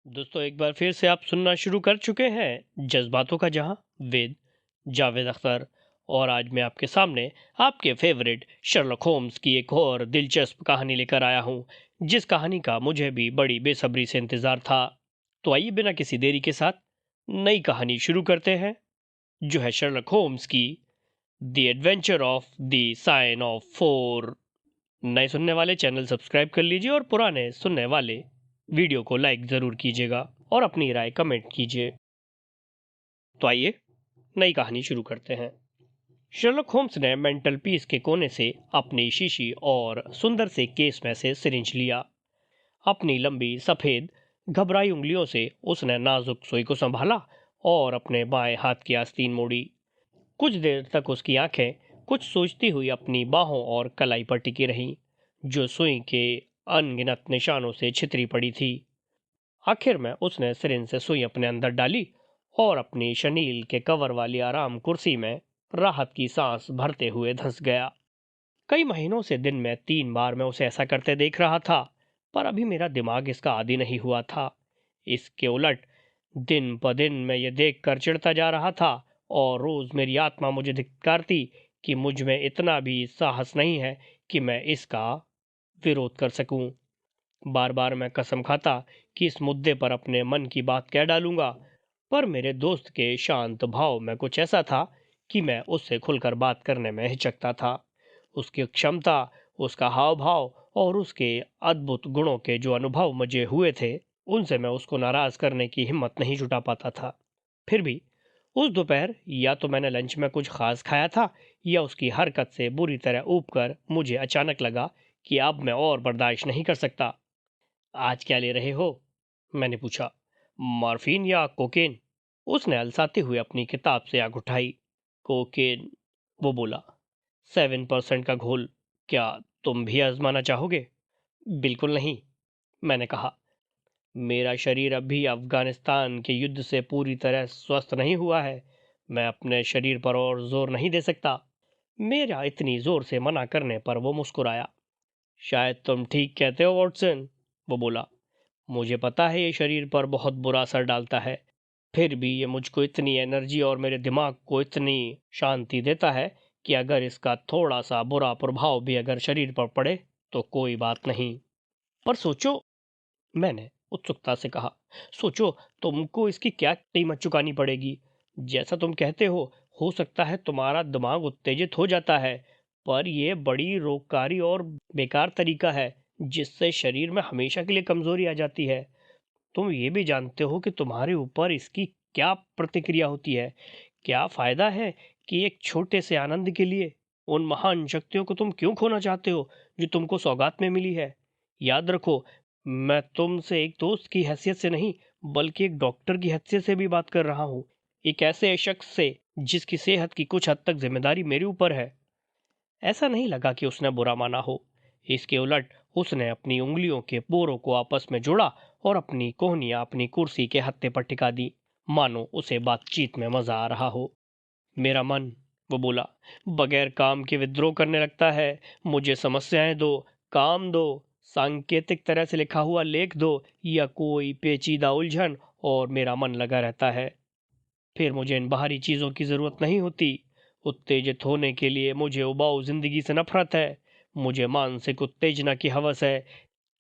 दोस्तों एक बार फिर से आप सुनना शुरू कर चुके हैं जज्बातों का जहां विद जावेद अख्तर। और आज मैं आपके सामने आपके फेवरेट शर्लक होम्स की एक और दिलचस्प कहानी लेकर आया हूं, जिस कहानी का मुझे भी बड़ी बेसब्री से इंतजार था। तो आइए बिना किसी देरी के साथ नई कहानी शुरू करते हैं, जो है शर्लक होम्स की the adventure of the sign of four. नए सुनने वाले चैनल सब्सक्राइब कर लीजिए और पुराने सुनने वाले वीडियो को लाइक ज़रूर कीजिएगा और अपनी राय कमेंट कीजिए। तो आइए नई कहानी शुरू करते हैं। शर्लक होम्स ने मेंटल पीस के कोने से अपनी शीशी और सुंदर से केस में से सिरिंज लिया। अपनी लंबी सफ़ेद घबराई उंगलियों से उसने नाजुक सुई को संभाला और अपने बाएं हाथ की आस्तीन मोड़ी। कुछ देर तक उसकी आंखें कुछ सोचती हुई अपनी बाहों और कलाई पर टिकी रहीं, जो सुई के अनगिनत निशानों से छितरी पड़ी थी। आखिर में उसने सिरिंज से सुई अपने अंदर डाली और अपनी शनील के कवर वाली आराम कुर्सी में राहत की सांस भरते हुए धंस गया। कई महीनों से दिन में 3 बार मैं उसे ऐसा करते देख रहा था, पर अभी मेरा दिमाग इसका आदी नहीं हुआ था। इसके उलट दिन ब दिन मैं ये देख कर चिढ़ता जा रहा था और रोज मेरी आत्मा मुझे धिक्कारती कि मुझ में इतना भी साहस नहीं है कि मैं इसका विरोध कर सकूं। बार बार मैं कसम खाता कि इस मुद्दे पर अपने मन की बात कह डालूंगा, पर मेरे दोस्त के शांत भाव में कुछ ऐसा था कि मैं उससे खुलकर बात करने में हिचकता था। उसकी क्षमता, उसका हाव भाव और उसके अद्भुत गुणों के जो अनुभव मुझे हुए थे, उनसे मैं उसको नाराज करने की हिम्मत नहीं जुटा पाता था। फिर भी उस दोपहर या तो मैंने लंच में कुछ खास खाया था, या उसकी हरकत से बुरी तरह ऊब कर मुझे अचानक लगा कि अब मैं और बर्दाश्त नहीं कर सकता। आज क्या ले रहे हो? मैंने पूछा। मॉर्फिन या कोकेन? उसने अलसाते हुए अपनी किताब से आंख उठाई। कोकेन, वो बोला। 7% का घोल। क्या तुम भी आजमाना चाहोगे? बिल्कुल नहीं, मैंने कहा। मेरा शरीर अभी अफगानिस्तान के युद्ध से पूरी तरह स्वस्थ नहीं हुआ है। मैं अपने शरीर पर और जोर नहीं दे सकता। मेरा इतनी जोर से मना करने पर वो मुस्कुराया। शायद तुम ठीक कहते हो वॉटसन, वो बोला। मुझे पता है ये शरीर पर बहुत बुरा असर डालता है, फिर भी ये मुझको इतनी एनर्जी और मेरे दिमाग को इतनी शांति देता है कि अगर इसका थोड़ा सा बुरा प्रभाव भी अगर शरीर पर पड़े तो कोई बात नहीं। पर सोचो, मैंने उत्सुकता से कहा। सोचो, तुमको इसकी क्या कीमत चुकानी पड़ेगी। जैसा तुम कहते हो सकता है तुम्हारा दिमाग उत्तेजित हो जाता है, पर यह बड़ी रोगकारी और बेकार तरीका है जिससे शरीर में हमेशा के लिए कमजोरी आ जाती है। तुम ये भी जानते हो कि तुम्हारे ऊपर इसकी क्या प्रतिक्रिया होती है। क्या फायदा है कि एक छोटे से आनंद के लिए उन महान शक्तियों को तुम क्यों खोना चाहते हो जो तुमको सौगात में मिली है। याद रखो, मैं तुमसे एक दोस्त की हैसियत से नहीं, बल्कि एक डॉक्टर की हैसियत से भी बात कर रहा हूँ। एक ऐसे शख्स से जिसकी सेहत की कुछ हद तक जिम्मेदारी मेरे ऊपर है। ऐसा नहीं लगा कि उसने बुरा माना हो। इसके उलट उसने अपनी उंगलियों के पोरों को आपस में जोड़ा और अपनी कोहनियां अपनी कुर्सी के हत्थे पर टिका दी, मानो उसे बातचीत में मजा आ रहा हो। मेरा मन, वो बोला, बगैर काम के विद्रोह करने लगता है। मुझे समस्याएं दो, काम दो, सांकेतिक तरह से लिखा हुआ लेख दो, या कोई पेचीदा उलझन, और मेरा मन लगा रहता है। फिर मुझे इन बाहरी चीज़ों की ज़रूरत नहीं होती। उत्तेजित होने के लिए मुझे उबाऊ जिंदगी से नफरत है। मुझे मानसिक उत्तेजना की हवस है।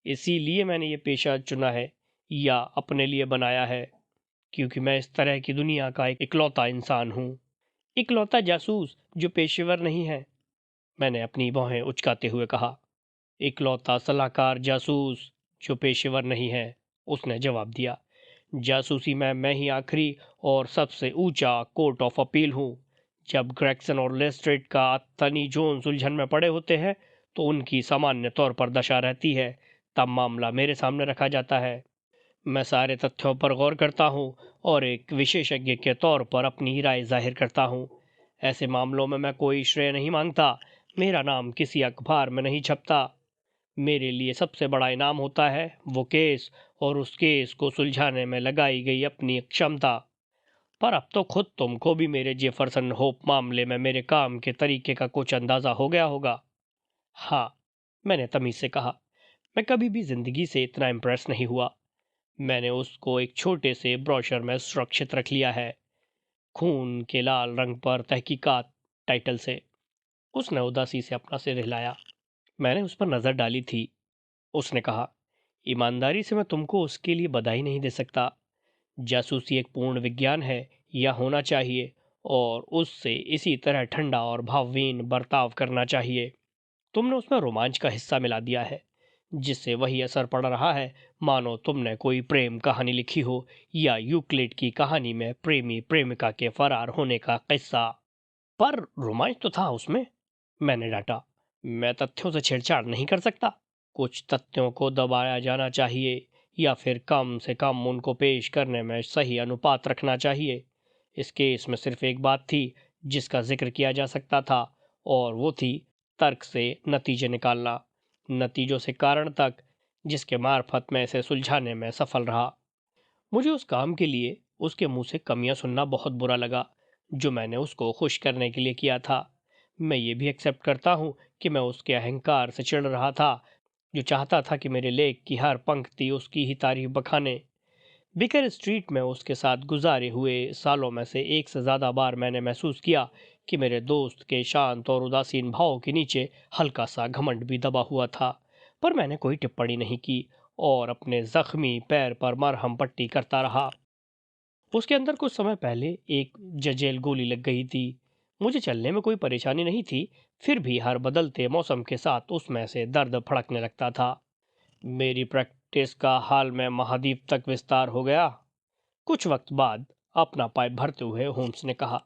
इसीलिए मैंने ये पेशा चुना है, या अपने लिए बनाया है, क्योंकि मैं इस तरह की दुनिया का एक इकलौता इंसान हूँ। इकलौता जासूस जो पेशेवर नहीं है, मैंने अपनी बाहें उचकाते हुए कहा। इकलौता सलाहकार जासूस जो पेशेवर नहीं है, उसने जवाब दिया। जासूसी में मैं ही आखिरी और सबसे ऊंचा कोर्ट ऑफ अपील हूँ। जब ग्रेगसन और लेस्ट्रेट का तनी जोन्स उलझन में पड़े होते हैं तो उनकी सामान्य तौर पर दशा रहती है, तब मामला मेरे सामने रखा जाता है। मैं सारे तथ्यों पर गौर करता हूँ और एक विशेषज्ञ के तौर पर अपनी राय जाहिर करता हूँ। ऐसे मामलों में मैं कोई श्रेय नहीं मांगता। मेरा नाम किसी अखबार में नहीं छपता। मेरे लिए सबसे बड़ा इनाम होता है वो केस, और उस केस को सुलझाने में लगाई गई अपनी क्षमता। पर अब तो खुद तुमको भी मेरे जेफरसन होप मामले में मेरे काम के तरीके का कुछ अंदाजा हो गया होगा। हाँ, मैंने तमीज से कहा। मैं कभी भी जिंदगी से इतना इम्प्रेस नहीं हुआ। मैंने उसको एक छोटे से ब्रोशर में सुरक्षित रख लिया है, खून के लाल रंग पर तहकीकात टाइटल से। उसने उदासी से अपना सिर हिलाया। मैंने उस पर नजर डाली थी। उसने कहा, ईमानदारी से मैं तुमको उसके लिए बधाई नहीं दे सकता। जासूसी एक पूर्ण विज्ञान है, या होना चाहिए, और उससे इसी तरह ठंडा और भावहीन बर्ताव करना चाहिए। तुमने उसमें रोमांच का हिस्सा मिला दिया है, जिससे वही असर पड़ रहा है मानो तुमने कोई प्रेम कहानी लिखी हो, या यूक्लिड की कहानी में प्रेमी प्रेमिका के फरार होने का किस्सा। पर रोमांच तो था उसमें, मैंने डांटा। मैं तथ्यों से छेड़छाड़ नहीं कर सकता। कुछ तथ्यों को दबाया जाना चाहिए, या फिर कम से कम उनको पेश करने में सही अनुपात रखना चाहिए। इस केस में सिर्फ एक बात थी जिसका जिक्र किया जा सकता था, और वो थी तर्क से नतीजे निकालना, नतीजों से कारण तक, जिसके मार्फत मैं इसे सुलझाने में सफल रहा। मुझे उस काम के लिए उसके मुंह से कमियां सुनना बहुत बुरा लगा, जो मैंने उसको खुश करने के लिए किया था। मैं ये भी एक्सेप्ट करता हूँ कि मैं उसके अहंकार से चिढ़ रहा था, जो चाहता था कि मेरे लेख की हर पंक्ति उसकी ही तारीफ बखाने। बिकर स्ट्रीट में उसके साथ गुजारे हुए सालों में से एक से ज़्यादा बार मैंने महसूस किया कि मेरे दोस्त के शांत और उदासीन भाव के नीचे हल्का सा घमंड भी दबा हुआ था। पर मैंने कोई टिप्पणी नहीं की, और अपने जख्मी पैर पर मरहम पट्टी करता रहा। उसके अंदर कुछ समय पहले एक जजेल गोली लग गई थी। मुझे चलने में कोई परेशानी नहीं थी, फिर भी हर बदलते मौसम के साथ उसमें से दर्द फड़कने लगता था। मेरी प्रैक्टिस का हाल में महाद्वीप तक विस्तार हो गया। कुछ वक्त बाद अपना पाइप भरते हुए होम्स ने कहा,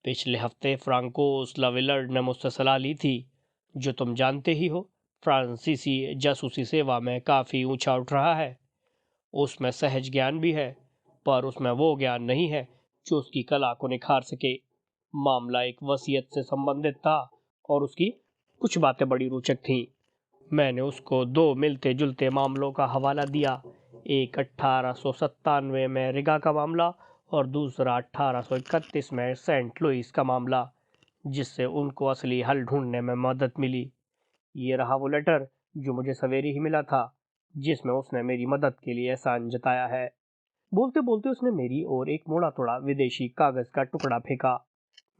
पिछले हफ्ते फ्रांकोस लविलर्ड ने मुझसे सलाह ली थी, जो तुम जानते ही हो, फ्रांसीसी जासूसी सेवा में काफ़ी ऊंचा उठ रहा है। उसमें सहज ज्ञान भी है, पर उसमें वो ज्ञान नहीं है जो उसकी कला को निखार सके। मामला एक वसीयत से संबंधित था, और उसकी कुछ बातें बड़ी रोचक थीं। मैंने उसको दो मिलते जुलते मामलों का हवाला दिया, एक 1897 में रिगा का मामला, और दूसरा 1831 में सेंट लुइस का मामला, जिससे उनको असली हल ढूंढने में मदद मिली। ये रहा वो लेटर जो मुझे सवेरे ही मिला था, जिसमें उसने मेरी मदद के लिए एहसान जताया है। बोलते बोलते उसने मेरी ओर एक मोड़ा तोड़ा विदेशी कागज का टुकड़ा फेंका।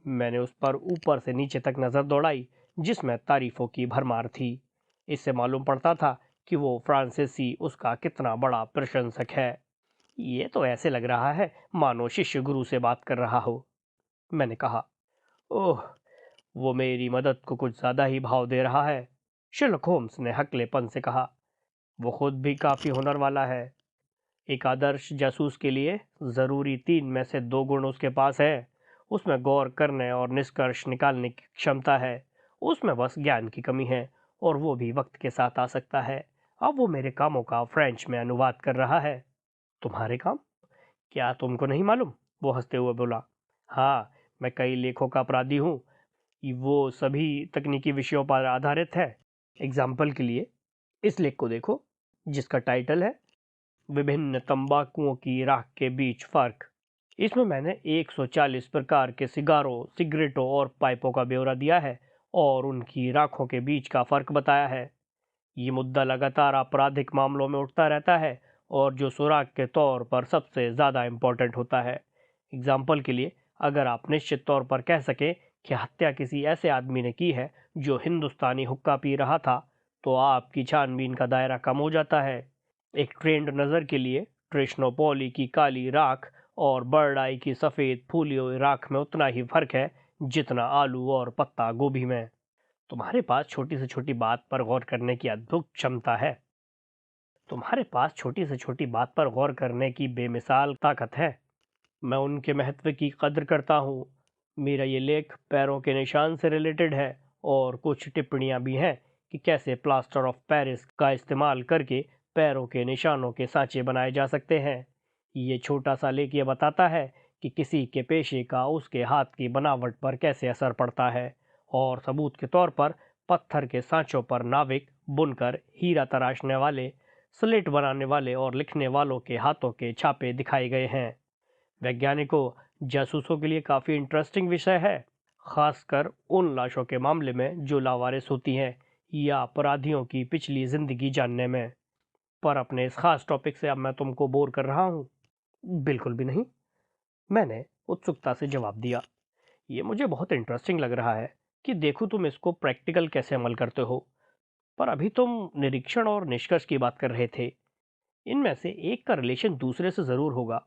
मैंने उस पर ऊपर से नीचे तक नजर दौड़ाई, जिसमें तारीफों की भरमार थी। इससे मालूम पड़ता था कि वो फ्रांसीसी उसका कितना बड़ा प्रशंसक है। ये तो ऐसे लग रहा है मानो शिष्य गुरु से बात कर रहा हो, मैंने कहा। ओह, वो मेरी मदद को कुछ ज्यादा ही भाव दे रहा है, शर्लक होम्स ने हकलेपन से कहा। वो खुद भी काफी हुनर वाला है। एक आदर्श जासूस के लिए जरूरी तीन में से दो गुण उसके पास है। उसमें गौर करने और निष्कर्ष निकालने की क्षमता है। उसमें बस ज्ञान की कमी है, और वो भी वक्त के साथ आ सकता है। अब वो मेरे कामों का फ्रेंच में अनुवाद कर रहा है। तुम्हारे काम? क्या तुमको नहीं मालूम? वो हंसते हुए बोला। हाँ, मैं कई लेखों का अपराधी हूँ। वो सभी तकनीकी विषयों पर आधारित है। एग्जाम्पल के लिए इस लेख को देखो, जिसका टाइटल है विभिन्न तंबाकुओं की राख के बीच फर्क। इसमें मैंने 140 प्रकार के सिगारों, सिगरेटों और पाइपों का ब्यौरा दिया है, और उनकी राखों के बीच का फर्क बताया है। ये मुद्दा लगातार आपराधिक मामलों में उठता रहता है, और जो सुराग के तौर पर सबसे ज़्यादा इम्पोर्टेंट होता है। एग्जाम्पल के लिए, अगर आप निश्चित तौर पर कह सकें कि हत्या किसी ऐसे आदमी ने की है जो हिंदुस्तानी हुक्का पी रहा था, तो आपकी छानबीन का दायरा कम हो जाता है। एक ट्रेंड नज़र के लिए, ट्रेशनोपोली की काली राख और बर्ड आई की सफ़ेद फूली हुई राख में उतना ही फर्क है जितना आलू और पत्ता गोभी में। तुम्हारे पास छोटी से छोटी बात पर गौर करने की अद्भुत क्षमता है। तुम्हारे पास छोटी से छोटी बात पर गौर करने की बेमिसाल ताकत है। मैं उनके महत्व की कद्र करता हूँ। मेरा ये लेख पैरों के निशान से रिलेटेड है, और कुछ टिप्पणियाँ भी हैं कि कैसे प्लास्टर ऑफ पेरिस का इस्तेमाल करके पैरों के निशानों के सांचे बनाए जा सकते हैं। ये छोटा सा लेख ये बताता है कि किसी के पेशे का उसके हाथ की बनावट पर कैसे असर पड़ता है, और सबूत के तौर पर पत्थर के सांचों पर नाविक, बुनकर, हीरा तराशने वाले, स्लेट बनाने वाले और लिखने वालों के हाथों के छापे दिखाए गए हैं। वैज्ञानिकों, जासूसों के लिए काफ़ी इंटरेस्टिंग विषय है, खासकर उन लाशों के मामले में जो लावारिस होती हैं, या अपराधियों की पिछली जिंदगी जानने में। पर अपने इस खास टॉपिक से अब मैं तुमको बोर कर रहा हूँ? बिल्कुल भी नहीं, मैंने उत्सुकता से जवाब दिया। ये मुझे बहुत इंटरेस्टिंग लग रहा है कि देखूं तुम इसको प्रैक्टिकल कैसे अमल करते हो। पर अभी तुम निरीक्षण और निष्कर्ष की बात कर रहे थे। इनमें से एक का रिलेशन दूसरे से जरूर होगा।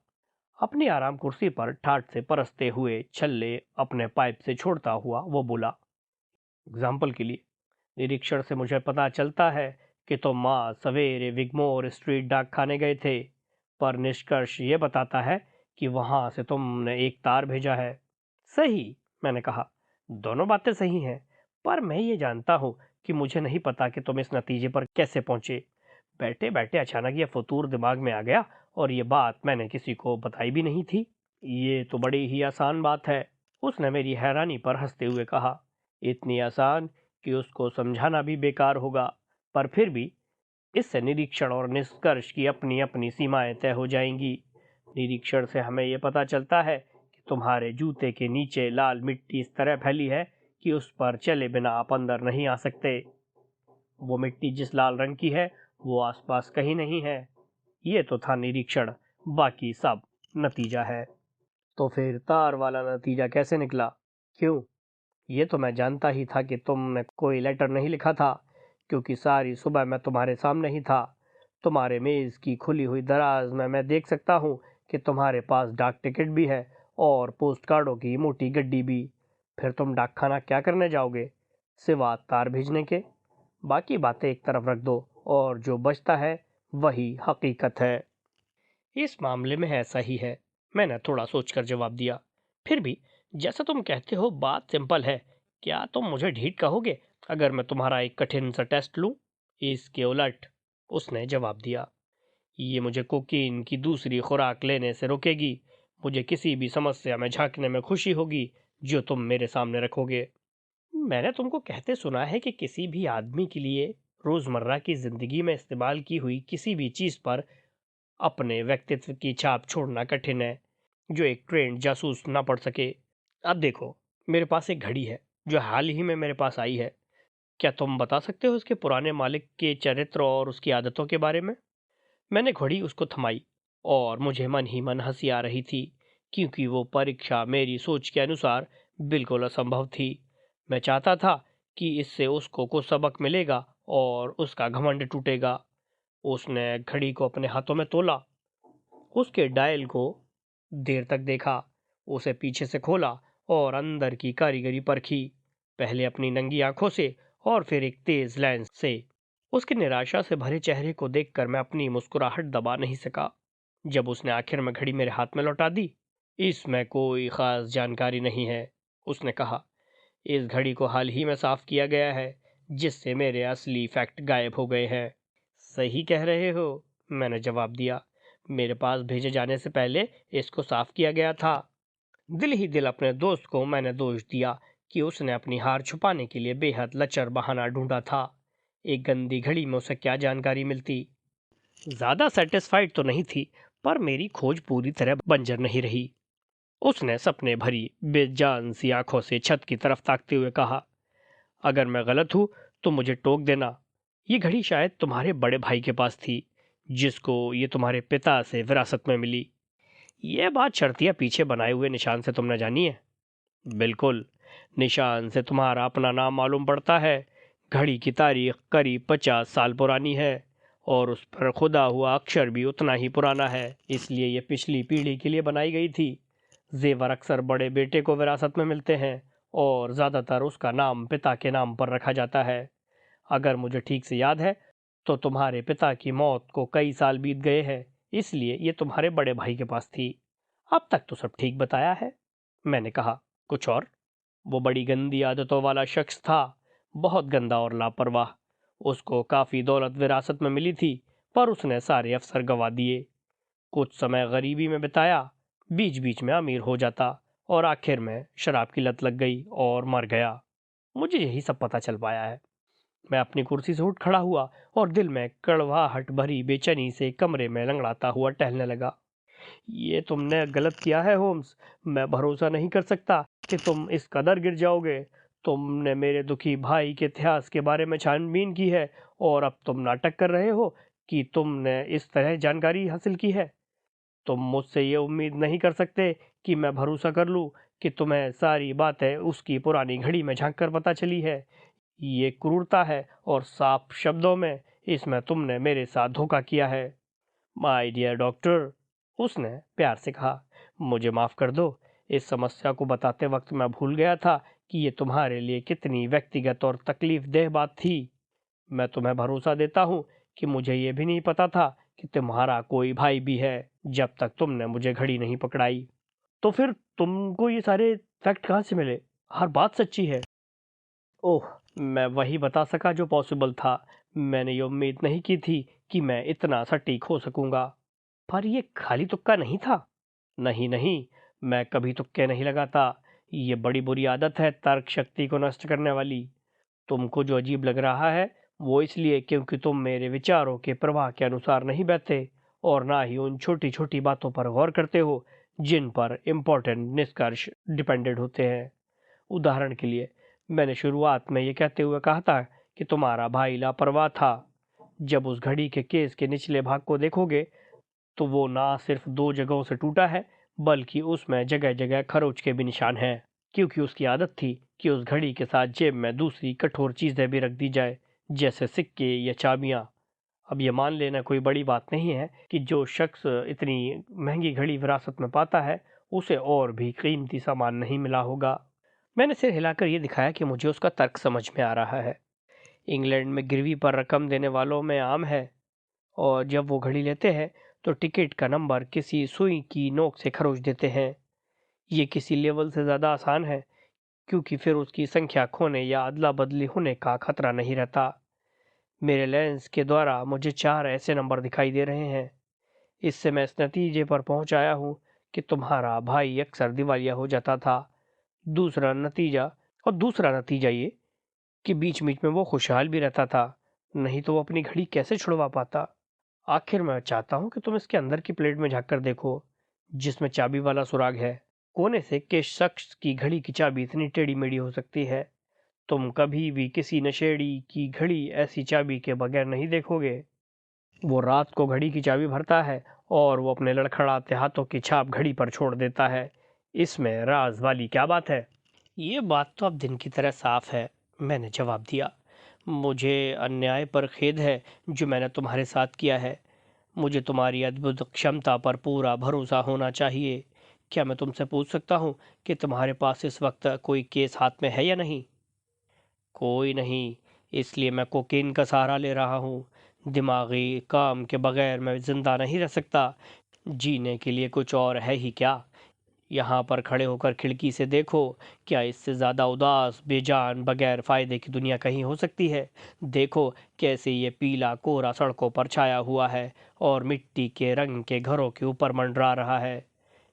अपनी आराम कुर्सी पर ठाठ से परसते हुए छल्ले अपने पाइप से छोड़ता हुआ वो बोला, एग्जाम्पल के लिए, निरीक्षण से मुझे पता चलता है कि तुम माँ सवेरे विगमोर स्ट्रीट डाक खाने गए थे, पर निष्कर्ष ये बताता है कि वहां से तुमने एक तार भेजा है। सही, मैंने कहा, दोनों बातें सही हैं, पर मैं ये जानता हूँ कि मुझे नहीं पता कि तुम इस नतीजे पर कैसे पहुंचे। बैठे बैठे अचानक ये फतूर दिमाग में आ गया और ये बात मैंने किसी को बताई भी नहीं थी। ये तो बड़ी ही आसान बात है, उसने मेरी हैरानी पर हंसते हुए कहा। इतनी आसान कि उसको समझाना भी बेकार होगा, पर फिर भी इससे निरीक्षण और निष्कर्ष की अपनी अपनी सीमाएं तय हो जाएंगी। निरीक्षण से हमें यह पता चलता है कि तुम्हारे जूते के नीचे लाल मिट्टी इस तरह फैली है कि उस पर चले बिना आप अंदर नहीं आ सकते। वो मिट्टी जिस लाल रंग की है वो आसपास कहीं नहीं है। ये तो था निरीक्षण, बाकी सब नतीजा है। तो फिर तार वाला नतीजा कैसे निकला? क्यों, ये तो मैं जानता ही था कि तुमने कोई लेटर नहीं लिखा था, क्योंकि सारी सुबह मैं तुम्हारे सामने ही था। तुम्हारे मेज की खुली हुई दराज में मैं देख सकता हूँ कि तुम्हारे पास डाक टिकट भी है और पोस्ट कार्डों की मोटी गड्डी भी। फिर तुम डाक खाना क्या करने जाओगे सिवा तार भेजने के? बाकी बातें एक तरफ रख दो और जो बचता है वही हकीकत है। इस मामले में ऐसा ही है, मैंने थोड़ा सोचकर जवाब दिया। फिर भी जैसा तुम कहते हो बात सिंपल है, क्या तुम मुझे ढीठ कहोगे अगर मैं तुम्हारा एक कठिन सा टेस्ट लूं? इसके उलट, उसने जवाब दिया, ये मुझे कोकीन की दूसरी खुराक लेने से रोकेगी। मुझे किसी भी समस्या में झांकने में खुशी होगी जो तुम मेरे सामने रखोगे। मैंने तुमको कहते सुना है कि किसी भी आदमी के लिए रोजमर्रा की जिंदगी में इस्तेमाल की हुई किसी भी चीज पर अपने व्यक्तित्व की छाप छोड़ना कठिन है, जो एक ट्रेंड जासूस ना पढ़ सके। अब देखो, मेरे पास एक घड़ी है जो हाल ही में मेरे पास आई है। क्या तुम बता सकते हो उसके पुराने मालिक के चरित्र और उसकी आदतों के बारे में? मैंने घड़ी उसको थमाई और मुझे मन ही मन हंसी आ रही थी, क्योंकि वो परीक्षा मेरी सोच के अनुसार बिल्कुल असंभव थी। मैं चाहता था कि इससे उसको कुछ सबक मिलेगा और उसका घमंड टूटेगा। उसने घड़ी को अपने हाथों में तोला, उसके डायल को देर तक देखा, उसे पीछे से खोला और अंदर की कारीगरी परखी, पहले अपनी नंगी आंखों से और फिर एक तेज लेंस से। उसकी निराशा से भरे चेहरे को देखकर मैं अपनी मुस्कुराहट दबा नहीं सका। जब उसने आखिर में घड़ी मेरे हाथ में लौटा दी, इसमें कोई खास जानकारी नहीं है, उसने कहा। इस घड़ी को हाल ही में साफ किया गया है, जिससे मेरे असली फैक्ट गायब हो गए हैं। सही कह रहे हो, मैंने जवाब दिया। मेरे पास भेजे जाने से पहले इसको साफ किया गया था। दिल ही दिल अपने दोस्त को मैंने दोष दिया कि उसने अपनी हार छुपाने के लिए बेहद लचर बहाना ढूंढा था। एक गंदी घड़ी में उसे क्या जानकारी मिलती? ज्यादा सेटिस्फाइड तो नहीं थी, पर मेरी खोज पूरी तरह बंजर नहीं रही। उसने सपने भरी बेजान सी आंखों से छत की तरफ ताकते हुए कहा, अगर मैं गलत हूं तो मुझे टोक देना। ये घड़ी शायद तुम्हारे बड़े भाई के पास थी, जिसको ये तुम्हारे पिता से विरासत में मिली। यह बात शर्तिया पीछे बनाए हुए निशान से तुमने जानी है? बिल्कुल, निशान से तुम्हारा अपना नाम मालूम पड़ता है। घड़ी की तारीख करीब 50 साल पुरानी है और उस पर खुदा हुआ अक्षर भी उतना ही पुराना है, इसलिए ये पिछली पीढ़ी के लिए बनाई गई थी। जेवर अक्सर बड़े बेटे को विरासत में मिलते हैं और ज़्यादातर उसका नाम पिता के नाम पर रखा जाता है। अगर मुझे ठीक से याद है तो तुम्हारे पिता की मौत को कई साल बीत गए हैं, इसलिए ये तुम्हारे बड़े भाई के पास थी। अब तक तो सब ठीक बताया है, मैंने कहा। कुछ और? वो बड़ी गंदी आदतों वाला शख्स था, बहुत गंदा और लापरवाह। उसको काफी दौलत विरासत में मिली थी, पर उसने सारे अफसर गंवा दिए। कुछ समय गरीबी में बिताया, बीच बीच में अमीर हो जाता और आखिर में शराब की लत लग गई और मर गया। मुझे यही सब पता चल पाया है। मैं अपनी कुर्सी से उठ खड़ा हुआ और दिल में कड़वाहट भरी बेचैनी से कमरे में लंगड़ाता हुआ टहलने लगा। ये तुमने गलत किया है होम्स। मैं भरोसा नहीं कर सकता कि तुम इस कदर गिर जाओगे। तुमने मेरे दुखी भाई के इतिहास के बारे में छानबीन की है और अब तुम नाटक कर रहे हो कि तुमने इस तरह जानकारी हासिल की है। तुम मुझसे ये उम्मीद नहीं कर सकते कि मैं भरोसा कर लूं कि तुम्हें सारी बातें उसकी पुरानी घड़ी में झांक कर पता चली है। ये क्रूरता है और साफ शब्दों में इसमें तुमने मेरे साथ धोखा किया है। माय डियर डॉक्टर, उसने प्यार से कहा, मुझे माफ कर दो। इस समस्या को बताते वक्त मैं भूल गया था कि ये तुम्हारे लिए कितनी व्यक्तिगत और तकलीफदेह बात थी। मैं तुम्हें भरोसा देता हूँ कि मुझे ये भी नहीं पता था कि तुम्हारा कोई भाई भी है, जब तक तुमने मुझे घड़ी नहीं पकड़ाई। तो फिर तुमको ये सारे फैक्ट कहाँ से मिले? हर बात सच्ची है। ओह, मैं वही बता सका जो पॉसिबल था। मैंने ये उम्मीद नहीं की थी कि मैं इतना सटीक हो सकूंगा। पर ये खाली तुक्का नहीं था। नहीं नहीं, मैं कभी तुक्के नहीं लगाता। ये बड़ी बुरी आदत है तर्क शक्ति को नष्ट करने वाली। तुमको जो अजीब लग रहा है वो इसलिए क्योंकि तुम मेरे विचारों के प्रवाह के अनुसार नहीं बैठते और ना ही उन छोटी छोटी बातों पर गौर करते हो जिन पर इम्पोर्टेंट निष्कर्ष डिपेंडेंट होते हैं। उदाहरण के लिए, मैंने शुरुआत में ये कहते हुए कहा था कि तुम्हारा भाई लापरवाह था। जब उस घड़ी के केस के निचले भाग को देखोगे तो वो ना सिर्फ दो जगहों से टूटा है, बल्कि उसमें जगह जगह खरोच के भी निशान हैं, क्योंकि उसकी आदत थी कि उस घड़ी के साथ जेब में दूसरी कठोर चीजें भी रख दी जाए, जैसे सिक्के या चाबियां। अब ये मान लेना कोई बड़ी बात नहीं है कि जो शख्स इतनी महंगी घड़ी विरासत में पाता है उसे और भी कीमती सामान नहीं मिला होगा। मैंने सिर हिलाकर यह दिखाया कि मुझे उसका तर्क समझ में आ रहा है। इंग्लैंड में गिरवी पर रकम देने वालों में आम है, और जब वो घड़ी लेते हैं तो टिकट का नंबर किसी सुई की नोक से खरोच देते हैं। ये किसी लेवल से ज़्यादा आसान है, क्योंकि फिर उसकी संख्या खोने या अदला बदली होने का खतरा नहीं रहता। मेरे लेंस के द्वारा मुझे 4 ऐसे नंबर दिखाई दे रहे हैं। इससे मैं इस नतीजे पर पहुंच आया हूँ कि तुम्हारा भाई अक्सर दिवालिया हो जाता था। दूसरा नतीजा ये कि बीच बीच में वो खुशहाल भी रहता था, नहीं तो वो अपनी घड़ी कैसे छुड़वा पाता। आखिर मैं चाहता हूँ कि तुम इसके अंदर की प्लेट में झांक कर देखो, जिसमें चाबी वाला सुराग है। कोने से किस शख्स की घड़ी की चाबी इतनी टेढ़ी मेढ़ी हो सकती है? तुम कभी भी किसी नशेड़ी की घड़ी ऐसी चाबी के बगैर नहीं देखोगे। वो रात को घड़ी की चाबी भरता है और वो अपने लड़खड़ाते हाथों की छाप घड़ी पर छोड़ देता है। इसमें राज वाली क्या बात है? ये बात तो अब दिन की तरह साफ है, मैंने जवाब दिया। मुझे अन्याय पर खेद है जो मैंने तुम्हारे साथ किया है। मुझे तुम्हारी अद्भुत क्षमता पर पूरा भरोसा होना चाहिए। क्या मैं तुमसे पूछ सकता हूँ कि तुम्हारे पास इस वक्त कोई केस हाथ में है या नहीं? कोई नहीं, इसलिए मैं कोकीन का सहारा ले रहा हूँ। दिमागी काम के बगैर मैं जिंदा नहीं रह सकता। जीने के लिए कुछ और है ही क्या? यहाँ पर खड़े होकर खिड़की से देखो, क्या इससे ज़्यादा उदास, बेजान, बगैर फायदे की दुनिया कहीं हो सकती है? देखो कैसे ये पीला कोहरा सड़कों पर छाया हुआ है और मिट्टी के रंग के घरों के ऊपर मंडरा रहा है।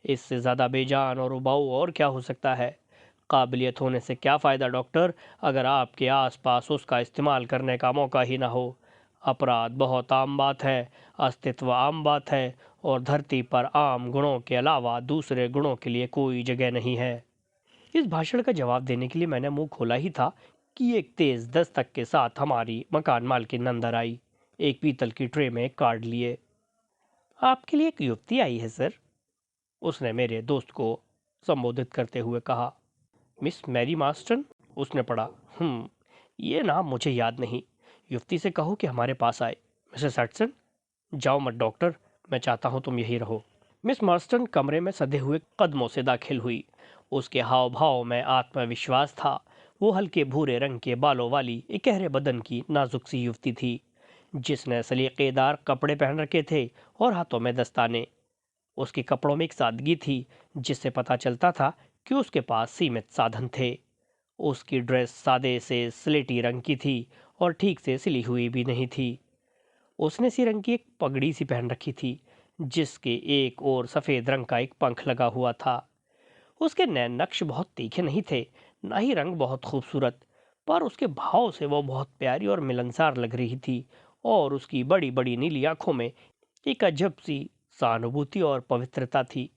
इससे ज़्यादा बेजान और उबाऊ और क्या हो सकता है? काबिलियत होने से क्या फ़ायदा डॉक्टर, अगर आपके आसपास उसका इस्तेमाल करने का मौका ही ना हो। अपराध बहुत आम बात है, अस्तित्व आम बात है, और धरती पर आम गुणों के अलावा दूसरे गुणों के लिए कोई जगह नहीं है। इस भाषण का जवाब देने के लिए मैंने मुंह खोला ही था कि एक तेज दस्तक के साथ हमारी मकान मालकिन अंदर आई, एक पीतल की ट्रे में एक कार्ड लिए। आपके लिए एक युवती आई है सर, उसने मेरे दोस्त को संबोधित करते हुए कहा। मिस मैरी मास्टन, उसने पढ़ा। ये नाम मुझे याद नहीं। युवती से कहो कि हमारे पास आए। मिसेस हटसन, जाओ मत डॉक्टर, मैं चाहता हूँ तुम यही रहो। मिस मार्स्टन कमरे में सधे हुए कदमों से दाखिल हुई। उसके हाव भाव में आत्मविश्वास था। वो हल्के भूरे रंग के बालों वाली इकहरे बदन की नाजुक सी युवती थी, जिसने सलीकेदार कपड़े पहन रखे थे और हाथों में दस्ताने। उसके कपड़ों में एक सादगी थी जिससे पता चलता था कि उसके पास सीमित साधन थे। उसकी ड्रेस सादे से स्लेटी रंग की थी और ठीक से सिली हुई भी नहीं थी। उसने सी रंग की एक पगड़ी सी पहन रखी थी, जिसके एक और सफ़ेद रंग का एक पंख लगा हुआ था। उसके नैन नक्श बहुत तीखे नहीं थे, ना ही रंग बहुत खूबसूरत, पर उसके भाव से वो बहुत प्यारी और मिलनसार लग रही थी। और उसकी बड़ी बड़ी नीली आंखों में एक अजब सी सहानुभूति और पवित्रता थी।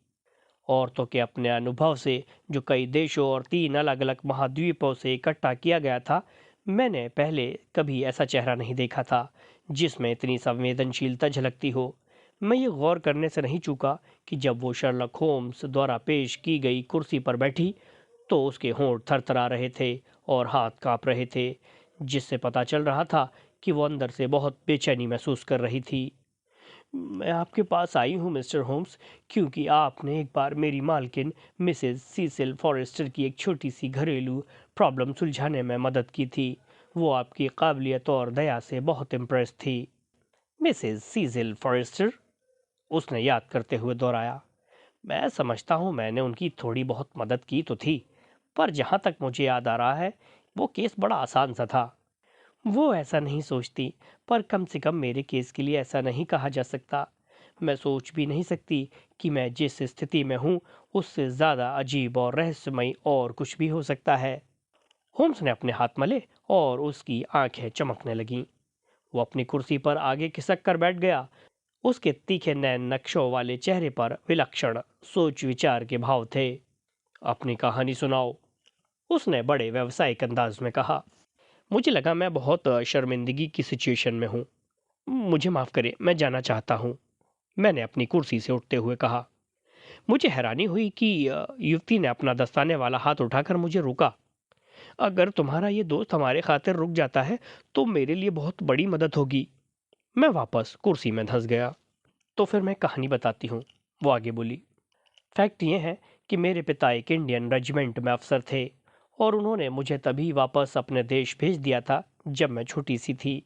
औरतों के अपने अनुभव से, जो कई देशों और 3 अलग अलग महाद्वीपों से इकट्ठा किया गया था, मैंने पहले कभी ऐसा चेहरा नहीं देखा था। जिसमें इतनी संवेदनशीलता झलकती हो। मैं ये गौर करने से नहीं चूका कि जब वो शर्लक होम्स द्वारा पेश की गई कुर्सी पर बैठी तो उसके होंठ थरथरा रहे थे और हाथ कांप रहे थे, जिससे पता चल रहा था कि वो अंदर से बहुत बेचैनी महसूस कर रही थी। मैं आपके पास आई हूँ मिस्टर होम्स, क्योंकि आपने एक बार मेरी मालकिन मिसेस सीसिल फॉरेस्टर की एक छोटी सी घरेलू प्रॉब्लम सुलझाने में मदद की थी। वो आपकी काबिलियत और दया से बहुत इम्प्रेस थी। Mrs Cecil Forrester? उसने याद करते हुए दोहराया। मैं समझता हूँ मैंने उनकी थोड़ी बहुत मदद की तो थी, पर जहाँ तक मुझे याद आ रहा है वो केस बड़ा आसान सा था। वो ऐसा नहीं सोचती, पर कम से कम मेरे केस के लिए ऐसा नहीं कहा जा सकता। मैं सोच भी नहीं सकती कि मैं जिस स्थिति में हूँ उससे ज़्यादा अजीब और रहस्यमयी और कुछ भी हो सकता है। होम्स ने अपने हाथ मले और उसकी आंखें चमकने लगीं। वो अपनी कुर्सी पर आगे खिसक कर बैठ गया। उसके तीखे नैन नक्शों वाले चेहरे पर विलक्षण सोच विचार के भाव थे। अपनी कहानी सुनाओ, उसने बड़े व्यावसायिक अंदाज में कहा। मुझे लगा मैं बहुत शर्मिंदगी की सिचुएशन में हूँ। मुझे माफ़ करें, मैं जाना चाहता हूँ, मैंने अपनी कुर्सी से उठते हुए कहा। मुझे हैरानी हुई कि युवती ने अपना दस्ताने वाला हाथ उठाकर मुझे रोका। अगर तुम्हारा ये दोस्त हमारे खातिर रुक जाता है तो मेरे लिए बहुत बड़ी मदद होगी। मैं वापस कुर्सी में धंस गया। तो फिर मैं कहानी बताती हूँ, वो आगे बोली। फैक्ट ये है कि मेरे पिता एक इंडियन रेजिमेंट में अफसर थे और उन्होंने मुझे तभी वापस अपने देश भेज दिया था जब मैं छोटी सी थी।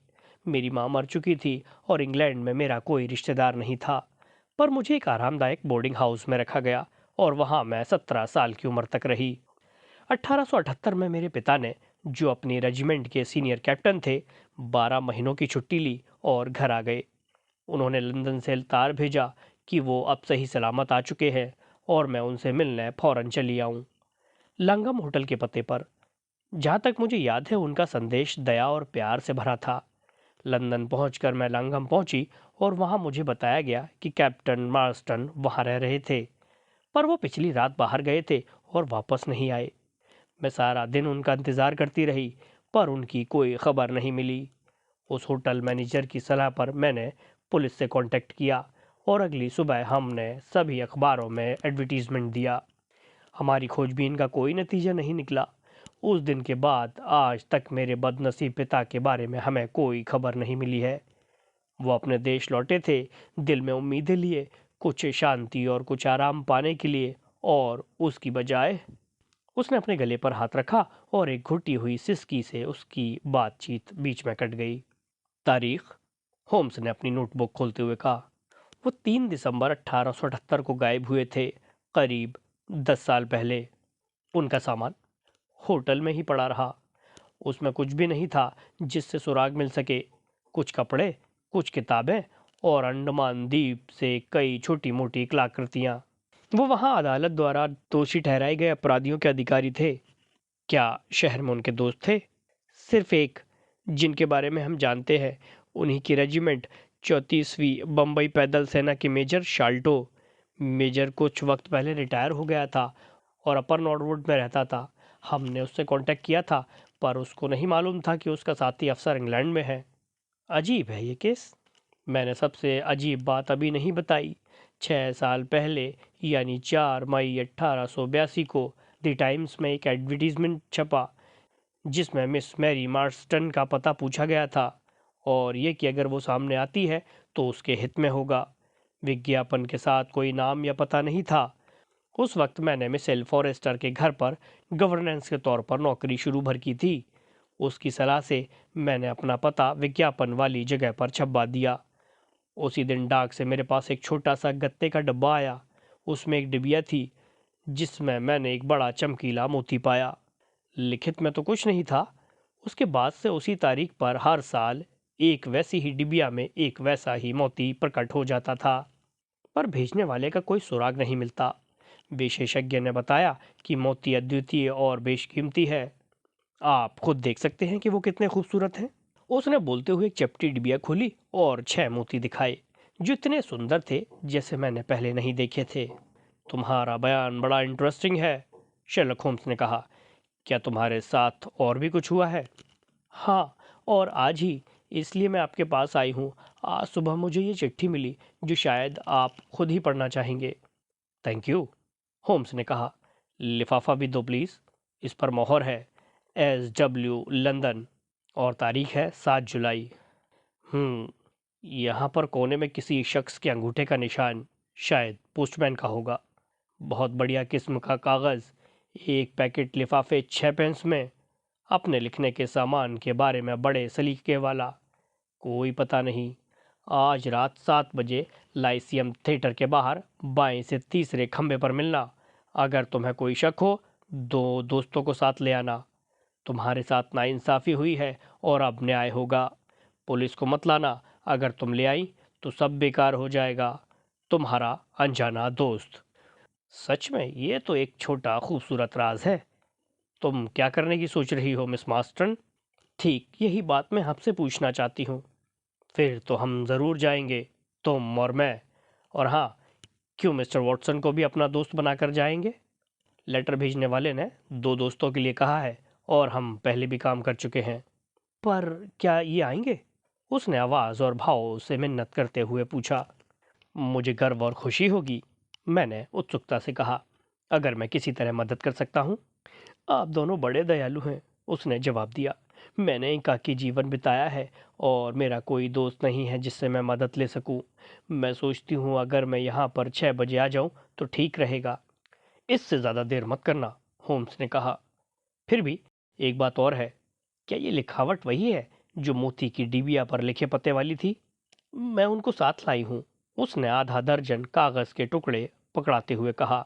मेरी माँ मर चुकी थी और इंग्लैंड में मेरा कोई रिश्तेदार नहीं था, पर मुझे एक आरामदायक बोर्डिंग हाउस में रखा गया और वहाँ मैं 17 साल की उम्र तक रही। 1878 में मेरे पिता ने, जो अपनी रेजिमेंट के सीनियर कैप्टन थे, 12 महीनों की छुट्टी ली और घर आ गए। उन्होंने लंदन से तार भेजा कि वो अब सही सलामत आ चुके हैं और मैं उनसे मिलने फौरन चली आऊं, लंगम होटल के पते पर। जहाँ तक मुझे याद है उनका संदेश दया और प्यार से भरा था। लंदन पहुंचकर मैं लंगम पहुंची और वहां मुझे बताया गया कि कैप्टन मार्स्टन वहां रह रहे थे, पर वो पिछली रात बाहर गए थे और वापस नहीं आए। मैं सारा दिन उनका इंतज़ार करती रही, पर उनकी कोई खबर नहीं मिली। उस होटल मैनेजर की सलाह पर मैंने पुलिस से कांटेक्ट किया और अगली सुबह हमने सभी अखबारों में एडवर्टीजमेंट दिया। हमारी खोजबीन का कोई नतीजा नहीं निकला। उस दिन के बाद आज तक मेरे बदनसीब पिता के बारे में हमें कोई खबर नहीं मिली है। वो अपने देश लौटे थे, दिल में उम्मीदें लिए, कुछ शांति और कुछ आराम पाने के लिए, और उसकी बजाय उसने अपने गले पर हाथ रखा और एक घुटी हुई सिसकी से उसकी बातचीत बीच में कट गई। तारीख, होम्स ने अपनी नोटबुक खोलते हुए कहा। वो 3 दिसंबर 1878 को गायब हुए थे, करीब 10 साल पहले। उनका सामान होटल में ही पड़ा रहा। उसमें कुछ भी नहीं था जिससे सुराग मिल सके। कुछ कपड़े, कुछ किताबें और अंडमान द्वीप से कई छोटी मोटी कलाकृतियां। वो वहां अदालत द्वारा दोषी ठहराए गए अपराधियों के अधिकारी थे। क्या शहर में उनके दोस्त थे? सिर्फ एक, जिनके बारे में हम जानते हैं। उन्हीं की रेजिमेंट 34वीं बम्बई पैदल सेना के मेजर शाल्टो। मेजर कुछ वक्त पहले रिटायर हो गया था और अपर नॉर्वुड में रहता था। हमने उससे कांटेक्ट किया था, पर उसको नहीं मालूम था कि उसका साथी अफसर इंग्लैंड में है। अजीब है ये केस। मैंने सबसे अजीब बात अभी नहीं बताई। 6 साल पहले, यानी 4 मई 1882 को द टाइम्स में एक एडवर्टीजमेंट छपा जिसमें मिस मैरी मार्स्टन का पता पूछा गया था और ये कि अगर वो सामने आती है तो उसके हित में होगा। विज्ञापन के साथ कोई नाम या पता नहीं था। उस वक्त मैंने मिसेल फॉरेस्टर के घर पर गवर्नेंस के तौर पर नौकरी शुरू भर की थी। उसकी सलाह से मैंने अपना पता विज्ञापन वाली जगह पर छपवा दिया। उसी दिन डाक से मेरे पास एक छोटा सा गत्ते का डब्बा आया। उसमें एक डिबिया थी जिसमें मैंने एक बड़ा चमकीला मोती पाया। लिखित में तो कुछ नहीं था। उसके बाद से उसी तारीख पर हर साल एक वैसी ही डिबिया में एक वैसा ही मोती प्रकट हो जाता था, पर भेजने वाले का कोई सुराग नहीं मिलता। विशेषज्ञ ने बताया कि मोती अद्वितीय और बेशकीमती है। आप खुद देख सकते हैं कि वो कितने खूबसूरत हैं। उसने बोलते हुए एक चपटी डिबिया खोली और 6 मोती दिखाए, जो इतने सुंदर थे जैसे मैंने पहले नहीं देखे थे। तुम्हारा बयान बड़ा इंटरेस्टिंग है, शेरलॉक होम्स ने कहा। क्या तुम्हारे साथ और भी कुछ हुआ है? हाँ, और आज ही इसलिए मैं आपके पास आई हूँ। आज सुबह मुझे ये चिट्ठी मिली जो शायद आप खुद ही पढ़ना चाहेंगे। थैंक यू, होम्स ने कहा। लिफाफा भी दो प्लीज़। इस पर मोहर है, SW लंदन, और तारीख है 7 जुलाई। यहाँ पर कोने में किसी शख्स के अंगूठे का निशान, शायद पोस्टमैन का होगा। बहुत बढ़िया किस्म का कागज़, एक पैकेट लिफाफे 6 पेंस में, अपने लिखने के सामान के बारे में बड़े सलीके वाला। कोई पता नहीं। आज रात 7 बजे लाइसियम थिएटर के बाहर बाएं से तीसरे खंबे पर मिलना। अगर तुम्हें कोई शक हो, 2 दोस्तों को साथ ले आना। तुम्हारे साथ नाइंसाफ़ी हुई है और अब न्याय होगा। पुलिस को मत लाना, अगर तुम ले आई तो सब बेकार हो जाएगा। तुम्हारा अनजाना दोस्त। सच में ये तो एक छोटा खूबसूरत राज है। तुम क्या करने की सोच रही हो मिस मास्टन? ठीक यही बात मैं आपसे पूछना चाहती हूँ। फिर तो हम ज़रूर जाएंगे, तुम और मैं। और हाँ, क्यों मिस्टर वॉटसन को भी अपना दोस्त बनाकर जाएंगे? लेटर भेजने वाले ने 2 दोस्तों के लिए कहा है और हम पहले भी काम कर चुके हैं। पर क्या ये आएंगे? उसने आवाज़ और भाव से मिन्नत करते हुए पूछा। मुझे गर्व और खुशी होगी, मैंने उत्सुकता से कहा, अगर मैं किसी तरह मदद कर सकता हूँ। आप दोनों बड़े दयालु हैं, उसने जवाब दिया। मैंने एकाकी जीवन बिताया है और मेरा कोई दोस्त नहीं है जिससे मैं मदद ले सकूं। मैं सोचती हूँ अगर मैं यहाँ पर 6 बजे आ जाऊँ तो ठीक रहेगा। इससे ज़्यादा देर मत करना, होम्स ने कहा। फिर भी एक बात और है, क्या ये लिखावट वही है जो मोती की डिबिया पर लिखे पते वाली थी? मैं उनको साथ लाई हूँ, उसने आधा दर्जन कागज़ के टुकड़े पकड़ाते हुए कहा।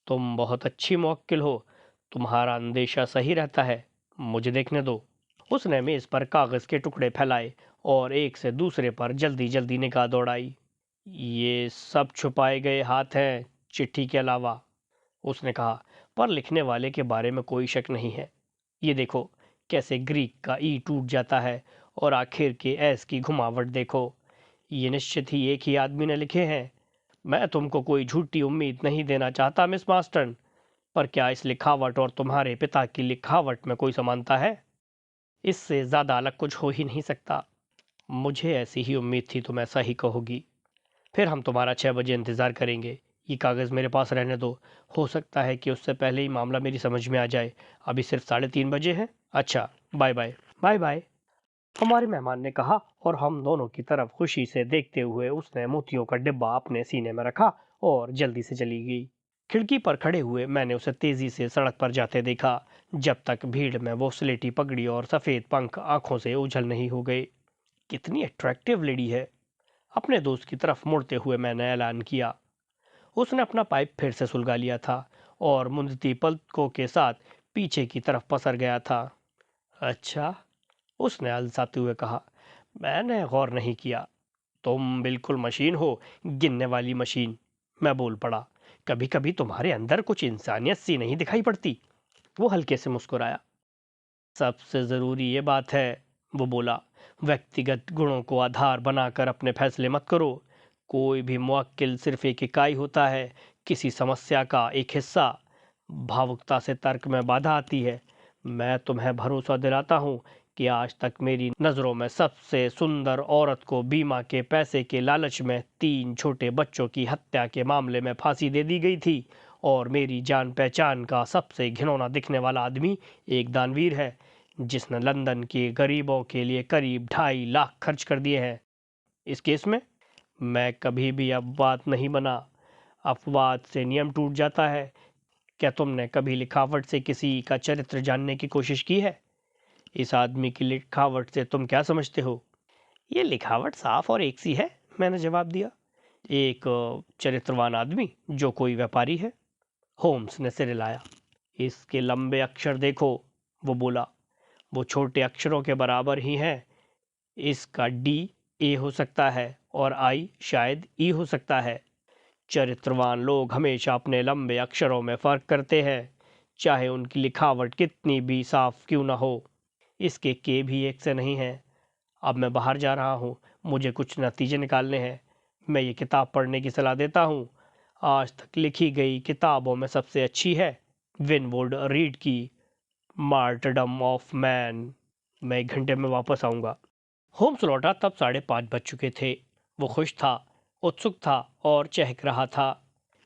तुम बहुत अच्छी मौक्किल हो, तुम्हारा अंदेशा सही रहता है। मुझे देखने दो। उसने मेज पर कागज के टुकड़े फैलाए और एक से दूसरे पर जल्दी जल्दी निगाह दौड़ाई। ये सब छुपाए गए हाथ हैं, चिट्ठी के अलावा, उसने कहा। पर लिखने वाले के बारे में कोई शक नहीं है। ये देखो कैसे ग्रीक का ई टूट जाता है और आखिर के एस की घुमावट देखो। ये निश्चित ही एक ही आदमी ने लिखे हैं। मैं तुमको कोई झूठी उम्मीद नहीं देना चाहता मिस मास्टन, पर क्या इस लिखावट और तुम्हारे पिता की लिखावट में कोई समानता है? इससे ज़्यादा अलग कुछ हो ही नहीं सकता। मुझे ऐसी ही उम्मीद थी, तुम ऐसा ही कहोगी। फिर हम तुम्हारा 6 बजे इंतज़ार करेंगे। ये कागज़ मेरे पास रहने दो। हो सकता है कि उससे पहले ही मामला मेरी समझ में आ जाए। अभी सिर्फ 3:30 बजे हैं। अच्छा, बाय बाय। बाय बाय, हमारे मेहमान ने कहा, और हम दोनों की तरफ खुशी से देखते हुए उसने मोतियों का डिब्बा अपने सीने में रखा और जल्दी से चली गई। खिड़की पर खड़े हुए मैंने उसे तेजी से सड़क पर जाते देखा, जब तक भीड़ में वो स्लेटी पगड़ी और सफ़ेद पंख आंखों से ओझल नहीं हो गए। कितनी अट्रैक्टिव लेडी है, अपने दोस्त की तरफ मुड़ते हुए मैंने ऐलान किया। उसने अपना पाइप फिर से सुलगा लिया था और मुंदती पलकों के साथ पीछे की तरफ पसर गया था। अच्छा, उसने अलसाते हुए कहा। मैंने गौर नहीं किया। तुम बिल्कुल मशीन हो, गिनने वाली मशीन। मैं बोल पड़ा। कभी कभी तुम्हारे अंदर कुछ इंसानियत सी नहीं दिखाई पड़ती। वो हल्के से मुस्कुराया। सबसे ज़रूरी ये बात है, वो बोला, व्यक्तिगत गुणों को आधार बनाकर अपने फैसले मत करो। कोई भी मुवक्किल सिर्फ एक इकाई होता है, किसी समस्या का एक हिस्सा। भावुकता से तर्क में बाधा आती है। मैं तुम्हें भरोसा दिलाता हूँ कि आज तक मेरी नज़रों में सबसे सुंदर औरत को बीमा के पैसे के लालच में 3 छोटे बच्चों की हत्या के मामले में फांसी दे दी गई थी, और मेरी जान पहचान का सबसे घिनौना दिखने वाला आदमी एक दानवीर है जिसने लंदन के गरीबों के लिए करीब 2.5 लाख खर्च कर दिए हैं। इस केस में मैं कभी भी अपवाद नहीं बना। अपवाद से नियम टूट जाता है। क्या तुमने कभी लिखावट से किसी का चरित्र जानने की कोशिश की है? इस आदमी की लिखावट से तुम क्या समझते हो? ये लिखावट साफ और एक सी है, मैंने जवाब दिया। एक चरित्रवान आदमी जो कोई व्यापारी है। होम्स ने सिर हिलाया। इसके लंबे अक्षर देखो, वो बोला। वो छोटे अक्षरों के बराबर ही हैं। इसका डी ए हो सकता है और आई शायद ई हो सकता है। चरित्रवान लोग हमेशा अपने लंबे अक्षरों में फ़र्क करते हैं, चाहे उनकी लिखावट कितनी भी साफ क्यों ना हो। इसके के भी एक से नहीं है। अब मैं बाहर जा रहा हूँ, मुझे कुछ नतीजे निकालने हैं। मैं ये किताब पढ़ने की सलाह देता हूँ। आज तक लिखी गई किताबों में सबसे अच्छी है विनवुड रीड की मार्टरडम ऑफ मैन। मैं 1 घंटे में वापस आऊँगा। होम्स लौटा तब 5:30 बज चुके थे। वो खुश था, उत्सुक था और चहक रहा था।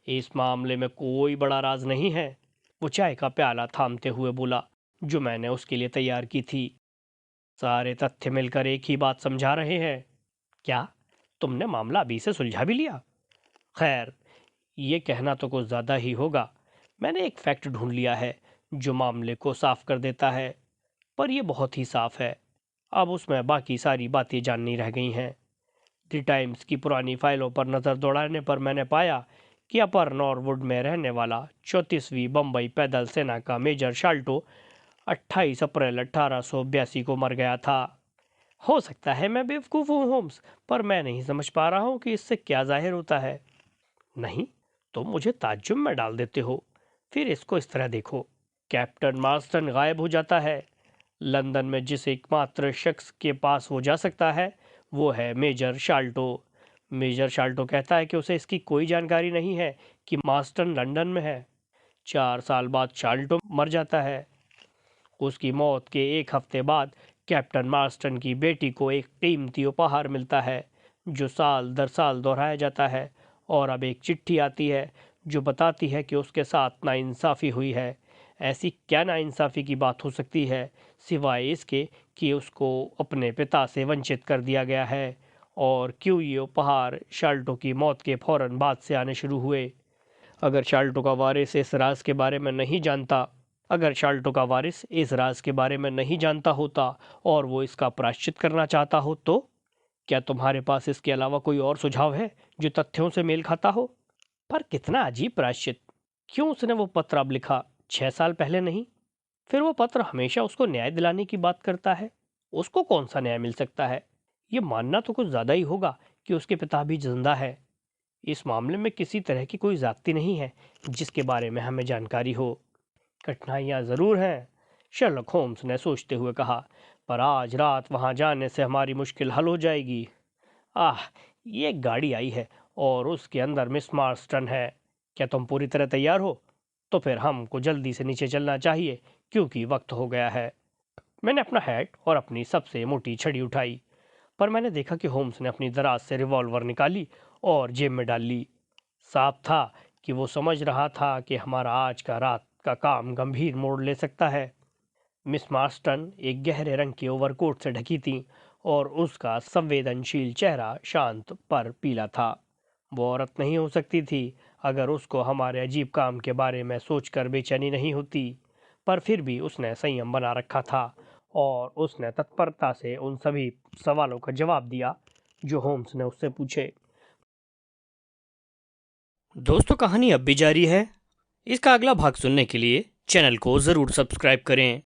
इस मामले में कोई बड़ा राज नहीं है, वो चाय का प्याला थामते हुए बोला, जो मैंने उसके लिए तैयार की थी। सारे तथ्य मिलकर एक ही बात समझा रहे हैं। क्या तुमने मामला अभी से सुलझा भी लिया? खैर, ये कहना तो कुछ ज़्यादा ही होगा। मैंने एक फैक्ट ढूंढ लिया है जो मामले को साफ कर देता है, पर यह बहुत ही साफ है। अब उसमें बाकी सारी बातें जाननी रह गई हैं। द टाइम्स की पुरानी फाइलों पर नज़र दौड़ाने पर मैंने पाया कि अपर नॉरवुड में रहने वाला 34वीं बम्बई पैदल सेना का मेजर शाल्टो 28 अप्रैल 1882 को मर गया था। हो सकता है मैं बेवकूफ़ हूँ होम्स, पर मैं नहीं समझ पा रहा हूँ कि इससे क्या जाहिर होता है। नहीं, तुम मुझे ताज्जुब में डाल देते हो। फिर इसको इस तरह देखो, कैप्टन मार्स्टन गायब हो जाता है। लंदन में जिस एकमात्र शख्स के पास वो जा सकता है वो है मेजर शाल्टो। मेजर शाल्टो कहता है कि उसे इसकी कोई जानकारी नहीं है कि मार्स्टन लंदन में है। 4 साल बाद शाल्टो मर जाता है। उसकी मौत के एक हफ्ते बाद कैप्टन मार्स्टन की बेटी को एक कीमती उपहार मिलता है जो साल दर साल दोहराया जाता है। और अब एक चिट्ठी आती है जो बताती है कि उसके साथ नाइंसाफ़ी हुई है। ऐसी क्या नाइंसाफ़ी की बात हो सकती है सिवाय इसके कि उसको अपने पिता से वंचित कर दिया गया है। और क्यों ये उपहार शाल्टो की मौत के फौरन बाद से आने शुरू हुए? अगर शाल्टो का वारिस इस राज के बारे में नहीं जानता अगर शाल्टो का वारिस इस राज के बारे में नहीं जानता होता और वो इसका प्रायश्चित करना चाहता हो तो क्या तुम्हारे पास इसके अलावा कोई और सुझाव है जो तथ्यों से मेल खाता हो? पर कितना अजीब प्रायश्चित! क्यों उसने वो पत्र अब लिखा, 6 साल पहले नहीं? फिर वो पत्र हमेशा उसको न्याय दिलाने की बात करता है। उसको कौन सा न्याय मिल सकता है? ये मानना तो कुछ ज्यादा ही होगा कि उसके पिता भी जिंदा है। इस मामले में किसी तरह की कोई जाति नहीं है जिसके बारे में हमें जानकारी हो। कठिनाइयां जरूर हैं, शर्लक होम्स ने सोचते हुए कहा, पर आज रात वहां जाने से हमारी मुश्किल हल हो जाएगी। आह, ये गाड़ी आई है और उसके अंदर मिस मार्स्टन है। क्या तुम पूरी तरह तैयार हो? तो फिर हमको जल्दी से नीचे चलना चाहिए क्योंकि वक्त हो गया है। मैंने अपना हैट और अपनी सबसे मोटी छड़ी उठाई, पर मैंने देखा कि होम्स ने अपनी दराज से रिवॉल्वर निकाली और जेब में डाल ली। साफ था कि वो समझ रहा था कि हमारा आज का रात का काम गंभीर मोड़ ले सकता है। मिस मार्स्टन एक गहरे रंग के ओवरकोट से ढकी थी और उसका संवेदनशील चेहरा शांत पर पीला था। वो औरत नहीं हो सकती थी अगर उसको हमारे अजीब काम के बारे में सोचकर बेचैनी नहीं होती। पर फिर भी उसने संयम बना रखा था और उसने तत्परता से उन सभी सवालों का जवाब दिया जो होम्स ने उससे पूछे। दोस्तों, कहानी अब भी जारी है। इसका अगला भाग सुनने के लिए चैनल को ज़रूर सब्सक्राइब करें।